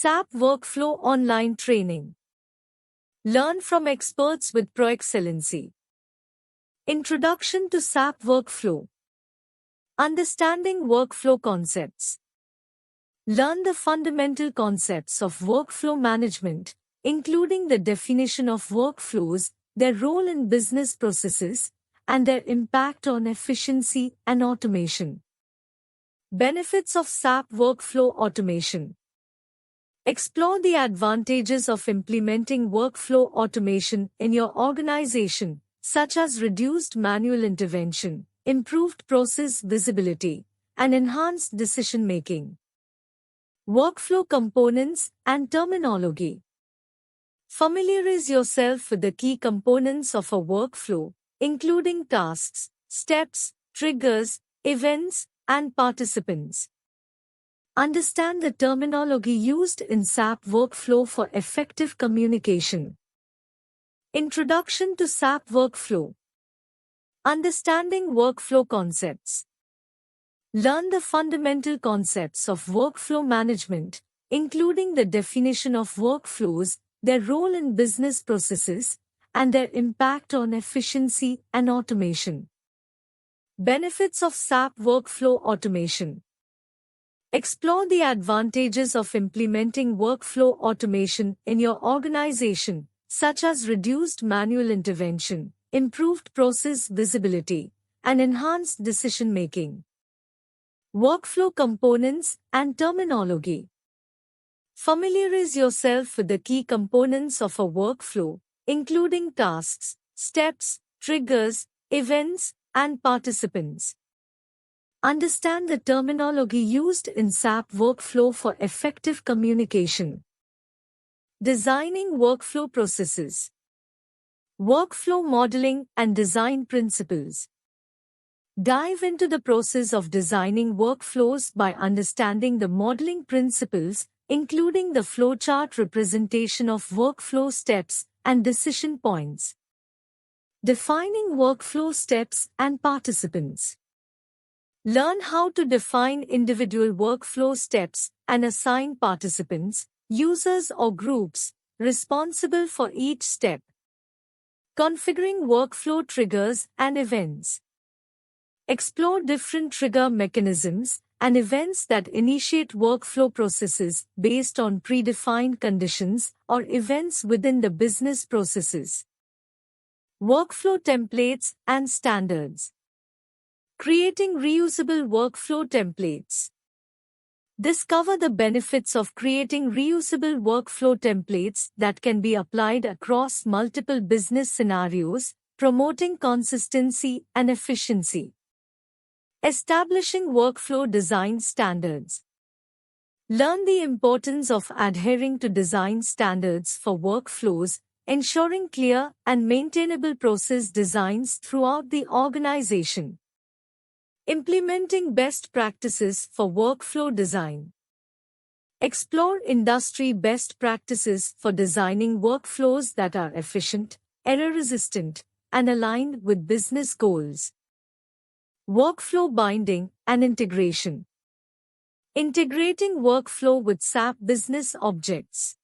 SAP Workflow Online Training. Learn from experts with Proexcellency. Introduction to SAP Workflow. Understanding workflow concepts. Learn the fundamental concepts of workflow management, including the definition of workflows, their role in business processes, and their impact on efficiency and automation. Benefits of SAP Workflow Automation. Explore the advantages of implementing workflow automation in your organization, such as reduced manual intervention, improved process visibility, and enhanced decision-making. Workflow components and terminology. Familiarize yourself with the key components of a workflow, including tasks, steps, triggers, events, and participants. Understand the terminology used in SAP Workflow for effective communication. Introduction to SAP Workflow. Understanding workflow concepts. Learn the fundamental concepts of workflow management, including the definition of workflows, their role in business processes, and their impact on efficiency and automation. Benefits of SAP Workflow Automation. Explore the advantages of implementing workflow automation in your organization, such as reduced manual intervention, improved process visibility, and enhanced decision-making. Workflow components and terminology. Familiarize yourself with the key components of a workflow, including tasks, steps, triggers, events, and participants. Understand the terminology used in SAP Workflow for effective communication. Designing workflow processes. Workflow modeling and design principles. Dive into the process of designing workflows by understanding the modeling principles, including the flowchart representation of workflow steps and decision points. Defining workflow steps and participants. Learn how to define individual workflow steps and assign participants, users or groups, responsible for each step. Configuring workflow triggers and events. Explore different trigger mechanisms and events that initiate workflow processes based on predefined conditions or events within the business processes. Workflow templates and standards. Creating reusable workflow templates. Discover the benefits of creating reusable workflow templates that can be applied across multiple business scenarios, promoting consistency and efficiency. Establishing workflow design standards. Learn the importance of adhering to design standards for workflows, ensuring clear and maintainable process designs throughout the organization. Implementing best practices for workflow design. Explore industry best practices for designing workflows that are efficient, error-resistant, and aligned with business goals. Workflow binding and integration. Integrating workflow with SAP business objects.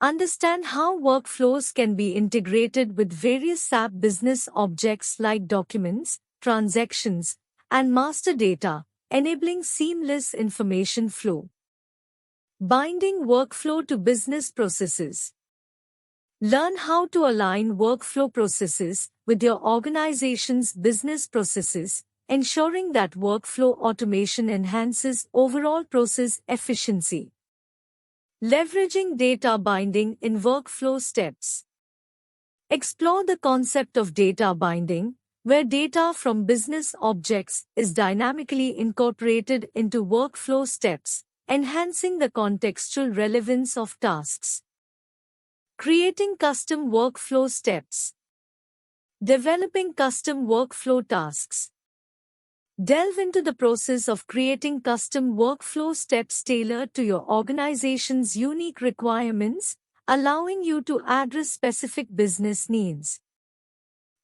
Understand how workflows can be integrated with various SAP business objects like documents, transactions, and master data, enabling seamless information flow. Binding workflow to business processes. Learn how to align workflow processes with your organization's business processes, ensuring that workflow automation enhances overall process efficiency. Leveraging data binding in workflow steps. Explore the concept of data binding, where data from business objects is dynamically incorporated into workflow steps, enhancing the contextual relevance of tasks. Creating custom workflow steps. Developing custom workflow tasks. Delve into the process of creating custom workflow steps tailored to your organization's unique requirements, allowing you to address specific business needs.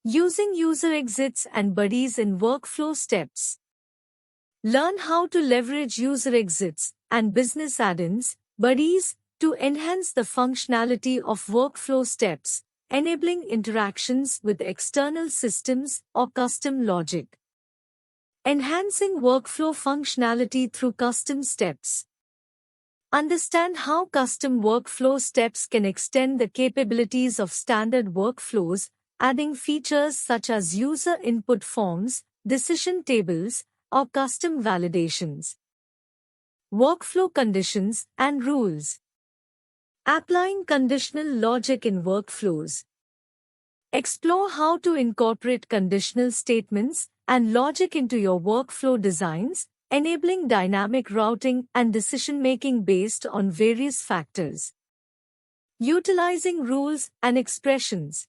Using user exits and buddies in workflow steps. Learn how to leverage user exits and business add-ins, Buddies, to enhance the functionality of workflow steps, enabling interactions with external systems or custom logic. Enhancing workflow functionality through custom steps. Understand how custom workflow steps can extend the capabilities of standard workflows, adding features such as user input forms, decision tables, or custom validations. Workflow conditions and rules. Applying conditional logic in workflows. Explore how to incorporate conditional statements and logic into your workflow designs, enabling dynamic routing and decision-making based on various factors. Utilizing rules and expressions.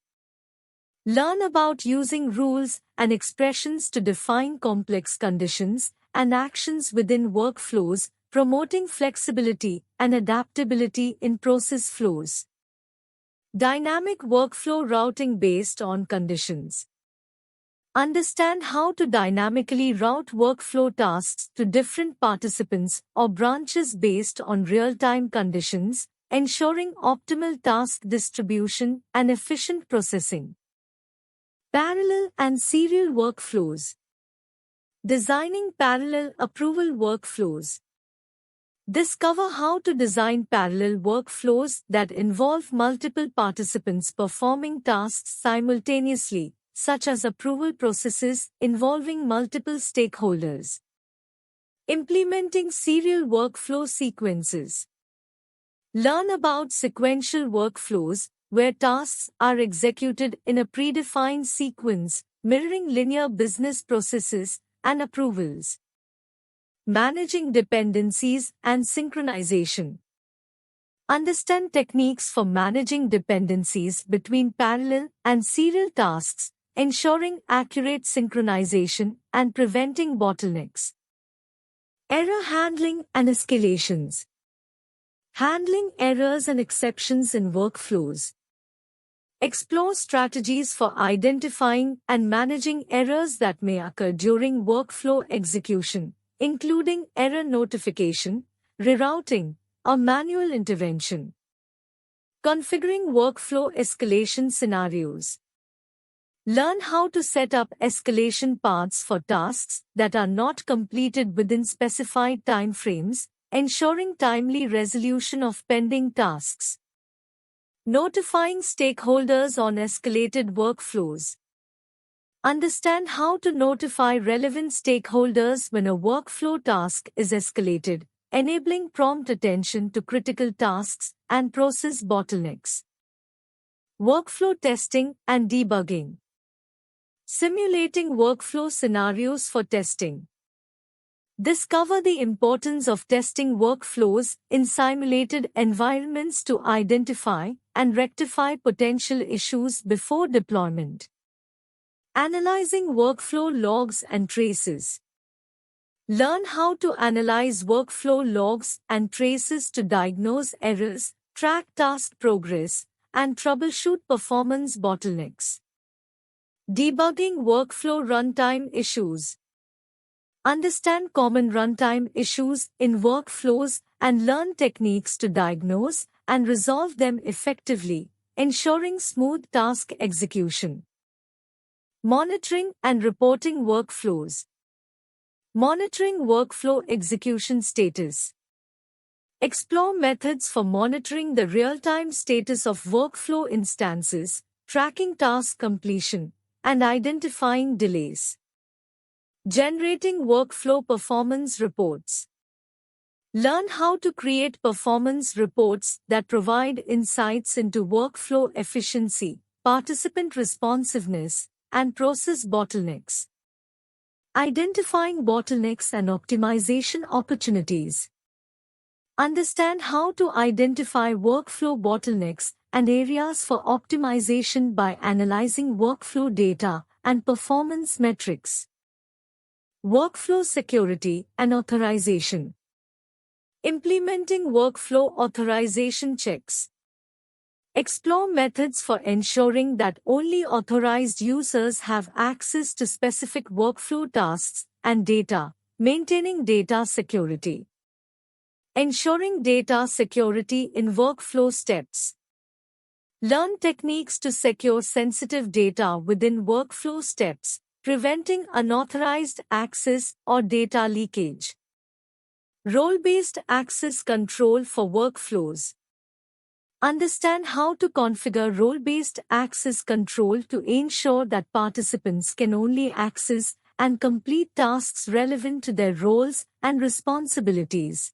Learn about using rules and expressions to define complex conditions and actions within workflows, promoting flexibility and adaptability in process flows. Dynamic workflow routing based on conditions. Understand how to dynamically route workflow tasks to different participants or branches based on real-time conditions, ensuring optimal task distribution and efficient processing. Parallel and serial workflows. Designing parallel approval workflows. Discover how to design parallel workflows that involve multiple participants performing tasks simultaneously, such as approval processes involving multiple stakeholders. Implementing serial workflow sequences. Learn about sequential workflows, where tasks are executed in a predefined sequence, mirroring linear business processes and approvals. Managing dependencies and synchronization. Understand techniques for managing dependencies between parallel and serial tasks, ensuring accurate synchronization and preventing bottlenecks. Error handling and escalations. Handling errors and exceptions in workflows. Explore strategies for identifying and managing errors that may occur during workflow execution, including error notification, rerouting, or manual intervention. Configuring workflow escalation scenarios. Learn how to set up escalation paths for tasks that are not completed within specified timeframes, ensuring timely resolution of pending tasks. Notifying stakeholders on escalated workflows. Understand how to notify relevant stakeholders when a workflow task is escalated, enabling prompt attention to critical tasks and process bottlenecks. Workflow testing and debugging. Simulating workflow scenarios for testing. Discover the importance of testing workflows in simulated environments to identify and rectify potential issues before deployment. Analyzing workflow logs and traces. Learn how to analyze workflow logs and traces to diagnose errors, track task progress, and troubleshoot performance bottlenecks. Debugging workflow runtime issues. Understand common runtime issues in workflows and learn techniques to diagnose and resolve them effectively, ensuring smooth task execution. Monitoring and reporting workflows. Monitoring workflow execution status. Explore methods for monitoring the real-time status of workflow instances, tracking task completion, and identifying delays. Generating workflow performance reports. Learn how to create performance reports that provide insights into workflow efficiency, participant responsiveness, and process bottlenecks. Identifying bottlenecks and optimization opportunities. Understand how to identify workflow bottlenecks and areas for optimization by analyzing workflow data and performance metrics. Workflow security and authorization. Implementing workflow authorization checks. Explore methods for ensuring that only authorized users have access to specific workflow tasks and data, maintaining data security. Ensuring data security in workflow steps. Learn techniques to secure sensitive data within workflow steps, preventing unauthorized access or data leakage. Role-based access control for workflows. Understand how to configure role-based access control to ensure that participants can only access and complete tasks relevant to their roles and responsibilities.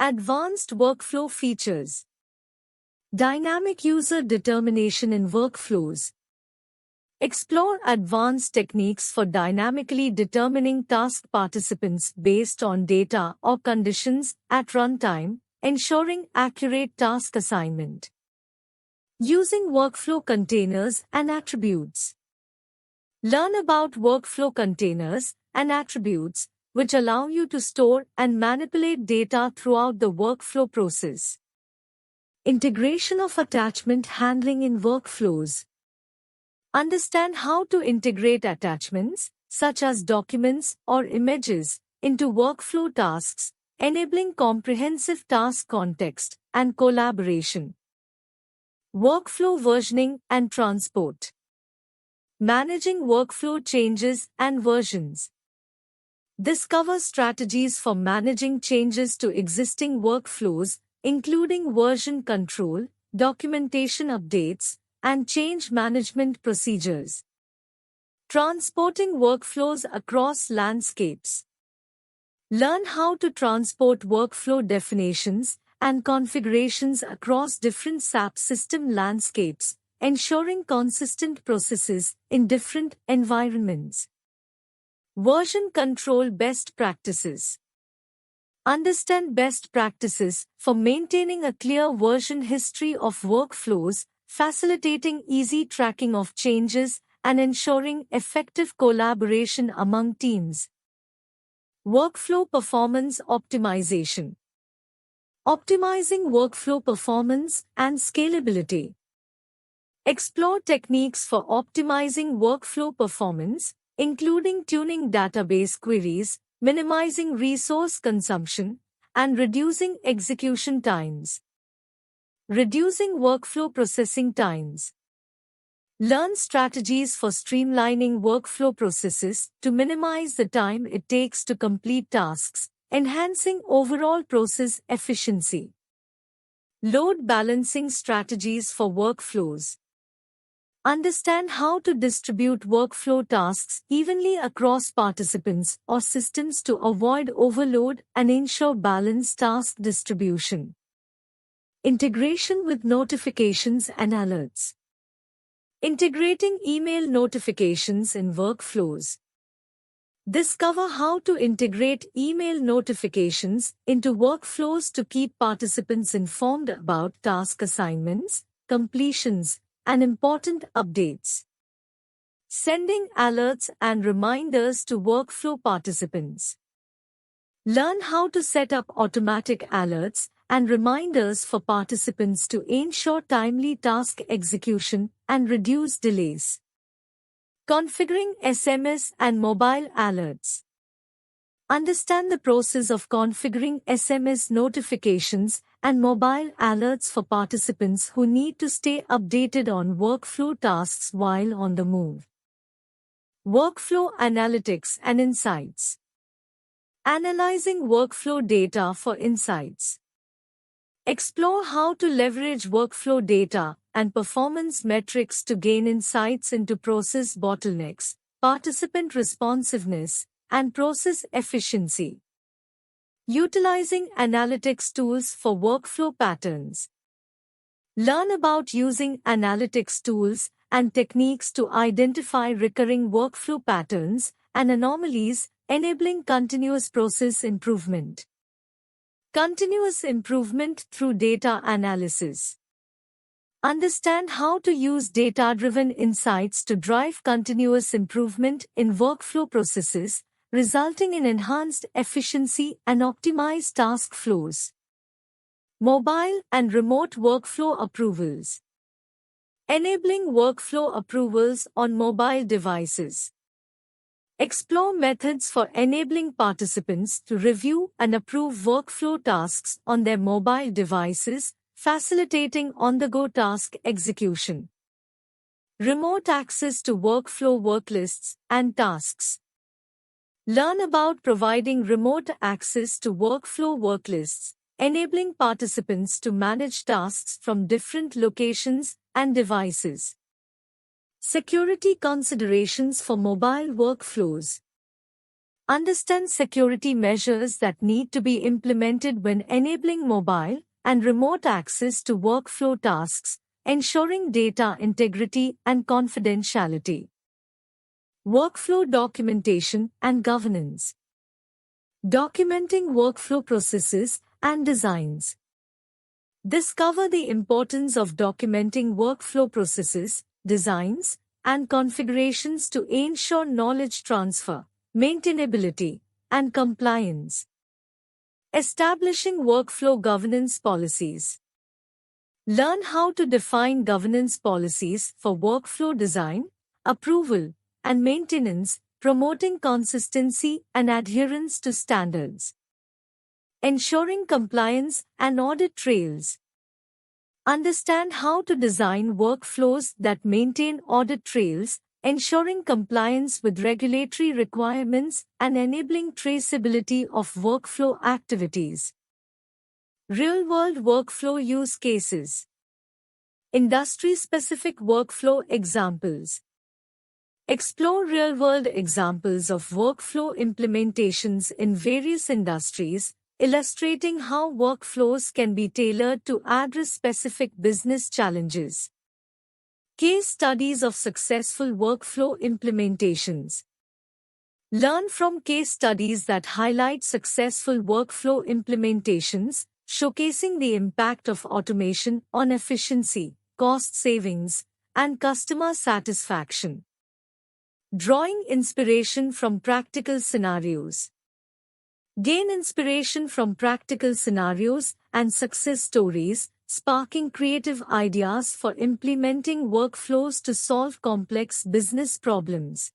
Advanced workflow features. Dynamic user determination in workflows. Explore advanced techniques for dynamically determining task participants based on data or conditions at runtime, ensuring accurate task assignment. Using workflow containers and attributes. Learn about workflow containers and attributes, which allow you to store and manipulate data throughout the workflow process. Integration of attachment handling in workflows. Understand how to integrate attachments, such as documents or images, into workflow tasks, enabling comprehensive task context and collaboration. Workflow versioning and transport. Managing workflow changes and versions. Discover strategies for managing changes to existing workflows, including version control, documentation updates, and change management procedures. Transporting workflows across landscapes. Learn how to transport workflow definitions and configurations across different SAP system landscapes, ensuring consistent processes in different environments. Version control best practices. Understand best practices for maintaining a clear version history of workflows, facilitating easy tracking of changes, and ensuring effective collaboration among teams. Workflow performance optimization. Optimizing workflow performance and scalability. Explore techniques for optimizing workflow performance, including tuning database queries, minimizing resource consumption, and reducing execution times. Reducing workflow processing times. Learn strategies for streamlining workflow processes to minimize the time it takes to complete tasks, enhancing overall process efficiency. Load balancing strategies for workflows. Understand how to distribute workflow tasks evenly across participants or systems to avoid overload and ensure balanced task distribution. Integration with notifications and alerts. Integrating email notifications in workflows. Discover how to integrate email notifications into workflows to keep participants informed about task assignments, completions, and important updates. Sending alerts and reminders to workflow participants. Learn how to set up automatic alerts and reminders for participants to ensure timely task execution and reduce delays. Configuring SMS and mobile alerts. Understand the process of configuring SMS notifications and mobile alerts for participants who need to stay updated on workflow tasks while on the move. Workflow analytics and insights. Analyzing workflow data for insights. Explore how to leverage workflow data and performance metrics to gain insights into process bottlenecks, participant responsiveness, and process efficiency. Utilizing analytics tools for workflow patterns. Learn about using analytics tools and techniques to identify recurring workflow patterns and anomalies, enabling continuous process improvement. Continuous improvement through data analysis. Understand how to use data-driven insights to drive continuous improvement in workflow processes, resulting in enhanced efficiency and optimized task flows. Mobile and remote workflow approvals. Enabling workflow approvals on mobile devices. Explore methods for enabling participants to review and approve workflow tasks on their mobile devices, facilitating on-the-go task execution. Remote access to workflow worklists and tasks. Learn about providing remote access to workflow worklists, enabling participants to manage tasks from different locations and devices. Security considerations for mobile workflows. Understand security measures that need to be implemented when enabling mobile and remote access to workflow tasks, ensuring data integrity and confidentiality. Workflow documentation and governance. Documenting workflow processes and designs. Discover the importance of documenting workflow processes, designs, and configurations to ensure knowledge transfer, maintainability, and compliance. Establishing workflow governance policies. Learn how to define governance policies for workflow design, approval, and maintenance, promoting consistency and adherence to standards. Ensuring compliance and audit trails. Understand how to design workflows that maintain audit trails, ensuring compliance with regulatory requirements and enabling traceability of workflow activities. Real-world workflow use cases. Industry-specific workflow examples. Explore real-world examples of workflow implementations in various industries, illustrating how workflows can be tailored to address specific business challenges. Case studies of successful workflow implementations. Learn from case studies that highlight successful workflow implementations, showcasing the impact of automation on efficiency, cost savings, and customer satisfaction. Drawing inspiration from practical scenarios. Gain inspiration from practical scenarios and success stories, sparking creative ideas for implementing workflows to solve complex business problems.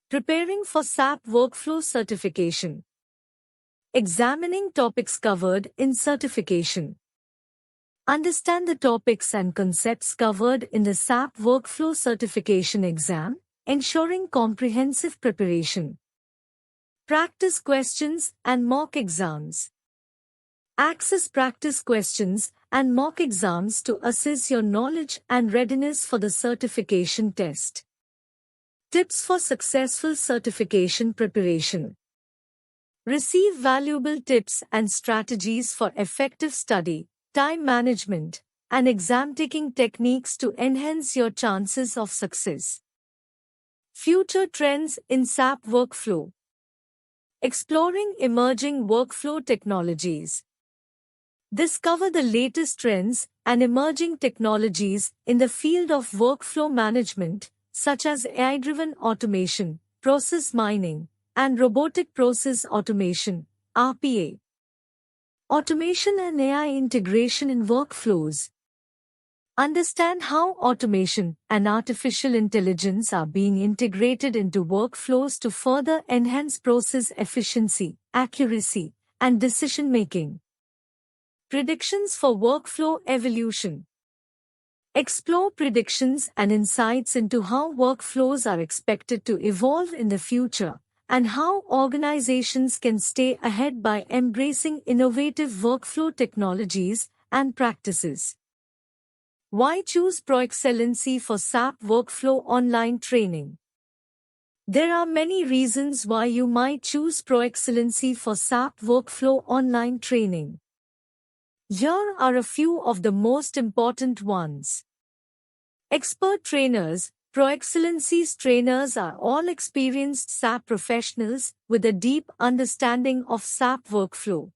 Preparing for SAP Workflow certification. Examining topics covered in certification. Understand the topics and concepts covered in the SAP Workflow certification exam, ensuring comprehensive preparation. Practice questions and mock exams. Access practice questions and mock exams to assess your knowledge and readiness for the certification test. Tips for successful certification preparation. Receive valuable tips and strategies for effective study, time management, and exam-taking techniques to enhance your chances of success. Future trends in SAP Workflow. Exploring emerging workflow technologies. Discover the latest trends and emerging technologies in the field of workflow management, such as AI-driven automation, process mining, and robotic process automation, RPA. Automation and AI integration in workflows. Understand how automation and artificial intelligence are being integrated into workflows to further enhance process efficiency, accuracy, and decision-making. Predictions for workflow evolution. Explore predictions and insights into how workflows are expected to evolve in the future, and how organizations can stay ahead by embracing innovative workflow technologies and practices. Why choose Proexcellency for SAP Workflow online training? There are many reasons why you might choose Proexcellency for SAP Workflow online training. Here are a few of the most important ones. Expert trainers. Proexcellency's trainers are all experienced SAP professionals with a deep understanding of SAP Workflow.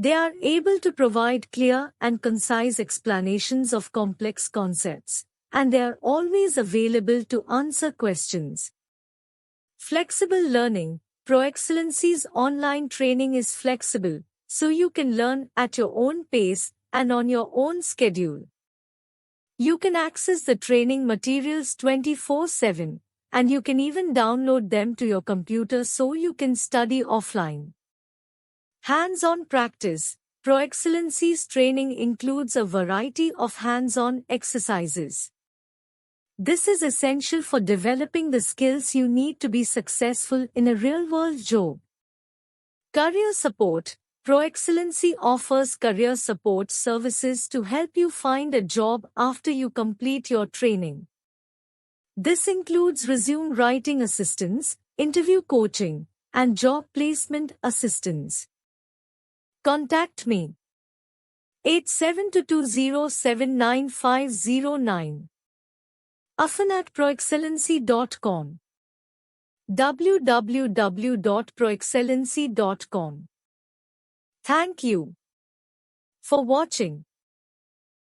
They are able to provide clear and concise explanations of complex concepts, and they are always available to answer questions. Flexible learning. Proexcellency's online training is flexible, so you can learn at your own pace and on your own schedule. You can access the training materials 24/7, and you can even download them to your computer so you can study offline. Hands-on practice. Proexcellency's training includes a variety of hands-on exercises. This is essential for developing the skills you need to be successful in a real-world job. Career support. Proexcellency offers career support services to help you find a job after you complete your training. This includes resume writing assistance, interview coaching, and job placement assistance. Contact me. 8722079509. afan@proexcellency.com. www.proexcellency.com. Thank you for watching.